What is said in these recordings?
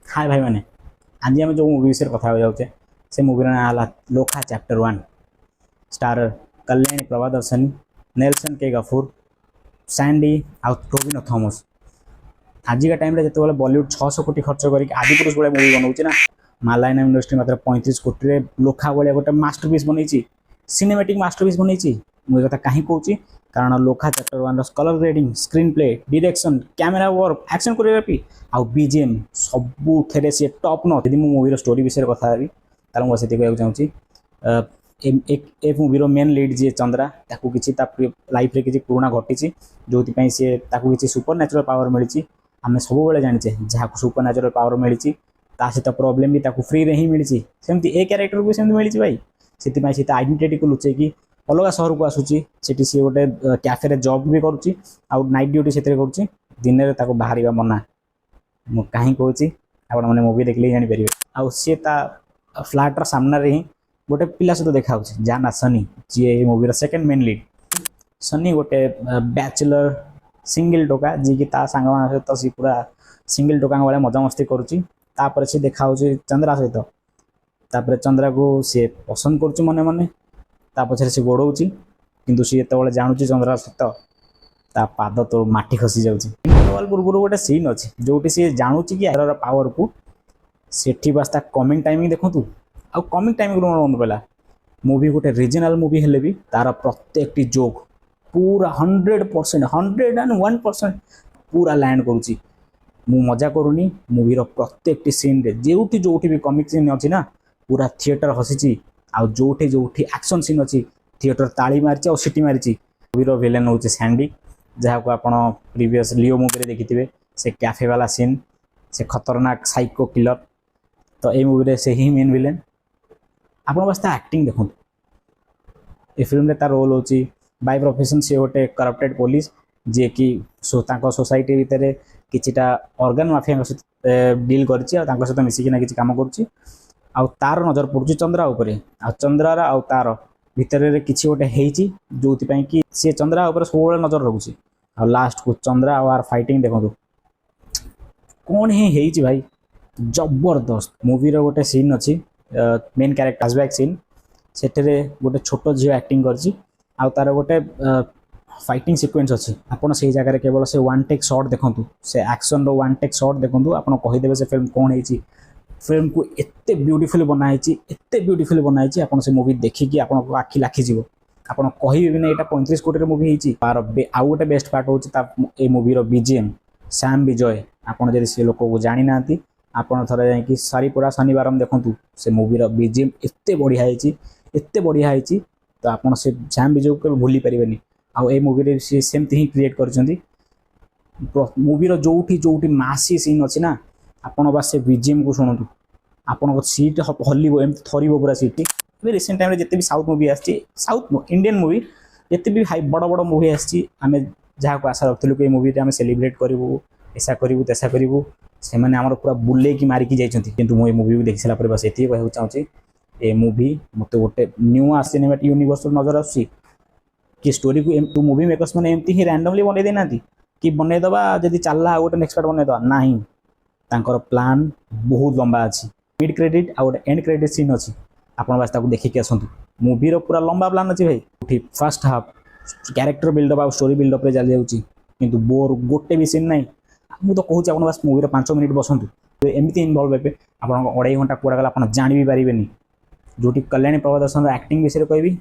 हाय भाई मैंने आज आम जो मूवी विषय कथा जाऊे से मूवी ना लोखा चैप्टर 1 स्टारर कल्याणी प्रभादर्शनी नेल्सन के गफूर सैंडी आउ टोबिनो थॉमस। आजिका टाइम जो बॉलीवुड 600 कोटी खर्च करके आदिपुरुष भाई मूवी बनाऊँ ना मालायनम इंडस्ट्री मात्र 35 कोटी लोखा भाया गोटे मास्टरपीस बनई सिनेमेटिक मास्टरपीस बनई मुझे कथा कहीं कहूँ कारण लोखा chapter 1 colour grading screenplay direction camera work action choreography आउ बीजीएम सबू थे सी टॉप न यदि मूवी स्टोरी विषय कथा हेबी तार मुझे कहना चाहूँगी ए मूवीर मेन लीड जी चंद्रा ताकू किसी लाइफ रे किसी पुराणा घटी जो सी किसी सुपर नेचुरल पावर मिली आम सब जाने जहाँ सुपर नेचुरल पावर मिली सहित प्रोब्लेम भी फ्री रे ही मिली सेमती ए क्यारेक्टर भी सेमती मिली भाई से आइडेंटिटी को लुचेकी अलग सहर को आसूसी सी गोटे कैफे जॉब भी करुच्ची आउ नाइट ड्यूटी से कर दिन में बाहर मना मु कहीं कहूँ आप मूवी देखले जापर आउ सी फ्लाटर सामने ही गोटे पिला सहित देखा जाना सनी जी मूवीर सेकेंड मेन लीड सनी गोटे बैचलर सिंगल टोका जी कि सांग सहित सी पूरा सिंगल टोका भाया मजामस्ती करुच्ची सी देखा चंद्रा सहित तापर चंद्रा को सी पसंद कर मने मने पछे सी गोड़ौ किंतु सी जो जानूँ चंद्रा सहित ता पाद तो माटी खसी जाऊँगी पूर्व गोटे सीन अच्छी जो सी जानूँ कि यार पावर को सेठी बास कमिंग टाइमिंग देखूँ आउ कमिंग टाइमिंग मन पड़ा मूवी गोटे रिजनल मूवी हेले भी तार प्रत्येक जोक पूरा 100% 101% पूरा लैंड करुच्ची मु मजा करूनी मूवीर प्रत्येक सीन रे जो भी कमिक सीन अच्छी ना पूरा थिएटर हसी आउ जो एक्शन सीन अच्छी थिएटर ताली मारी सीटी मारी मूवीर विलेन हूँ सैंडी जहाँ को आप प्रीवियस लियो मूवी देखिथे से कैफे वाला सीन से खतरनाक साइको किलर तो ये मूवी से ही मेन विलेन आप बस एक्टिंग देखो ये फिल्म तार रोल हो बाय प्रोफेशन सी गोटे करप्टेड पुलिस जी कि सोसाइटी भितर किछिटा ऑर्गन माफिया सहित डील कर सहित मिसिकिना किसी काम कर तार नजर पड़ुची चंद्रा उपरे आ चंद्रार आउ तार भितर किसी गोटे जो कि सी चंद्रा उपर सब नजर रखुची आ लास्ट को चंद्रा आर फाइटिंग देखो कौन ही भाई जबरदस्त मूवीर गोटे सीन अच्छी मेन कैरेक्टर फ्लैशबैक सीन से गोटे छोट झील एक्टिंग कर तार गोटे फाइटिंग सिक्वेन्स अच्छी आपड़ से जगह केवल से वन टेक शॉट देखूँ से एक्शन रो वन टेक शॉट देखूँ आप कहीदेवे से फिल्म कौन है फिल्म को एत ब्यूटीफुल बनाई आप से मूवी देखिकी आप आखि लाखीज आप कहे भी ना यहाँ 35 कोटी मूवी तार आउ गोटे बेस्ट पार्ट हूँ ये मूवीर बीजीएम सैम विजय आपड़ जब से लोक को जानी ना आपड़ थे जाकि सारीपुरा शनिवार देखूँ से मूवीर बीजीएम एत बढ़िया तो आप सैम विजय को भूली पारे आउ ए मूवी सी सेमती ही क्रिएट कर मूवीर जो मासी सीन अच्छी ना आपड़ बस से बीजीएम को शुणु आपन सीट हल्व एम थर पूरा सीट रिसेंट टाइम जिते भी south movie south Indian movie जिते भी हाई बड़ बड़ मूवी आम जहाँ को आशा रखुलू कि मूवी आम सेलिब्रेट करूँ ऐसा करूँ तैसा करूँ से पूरा बुले की मारिकी जाइए किंतु मुझे मूवी देखी सारा बस ये कहना चाहूँगी ए मूवी मत गोटे न्यू सिनेमैटिक यूनिवर्स नजर आसूँ कि स्टोरी को मूवी मेकर्स मैंने एमती ही रैंडमली बनई देना कि बनईदबा जब चलला गोटे नेक्स्ट पार्ट बनईदबा ना तांकर प्लान बहुत लंबा अच्छी मिड क्रेडिट आ गोटे एंड क्रेडिट सीन अच्छी आप बस देखिए आसतु मूवीर पूरा लंबा प्लान अच्छी भाई फर्स्ट हाफ क्यारेक्टर बिल्डअप आ स्टोरी बिल्डअप रे चली जाऊँगी किंतु बोर गोटे भी सीन ना मुझे तो कहूँ आप बस मूवीर 5 मिनिट बसतु एमती इनवल्व हे आप 2.5 घंटा कूड़ा गला आप जान भी पारे जो कल्याणी प्रभादर्शन एक्टिंग विषय कहबी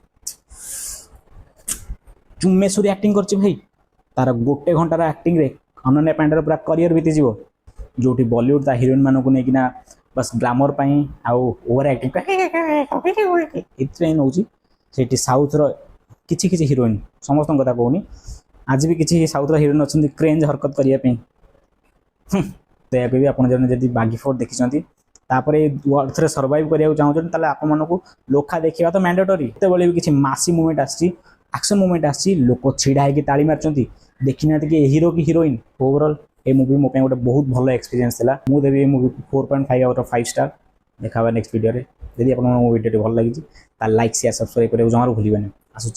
चुम्मेश्वरी एक्टिंग कर भाई तार गोटे घंटार एक्टिंग रे अनन्या पांडेर पूरा करियर बीतीज जो बॉलीवुड ता हिरोइन मानक नहीं बस ग्लामर आउ ओवर एक्टिंग इतने नौ साउथ किछि किछि हिरोइन समस्त कथा कहूनी आज भी किसी साउथ हिरोइन अच्छा क्रेंज हरकत करने दयाको भी आप बागी फोर देखी थे सर्वाइव करने चाहते आपको लोखा देखा तो मैंडेटरी जिते भी किसी मासी मुवमेंट आक्शन मुवमेंट आसी लोक छिड़ा होगी ताली मार्च देखी ना कि हीरो की हिरोइन ओवरऑल ये मूवी मो गोटे बहुत भल एक्सपीरियंस था मुझे देवी मूवी 4.5 आउट ऑफ 5 स्टार देखा नेक्स्ट वीडियो जब आप मूवी भल लगी लाइक शेयर सब्सक्राइब करें जमार भूलें आसूँ।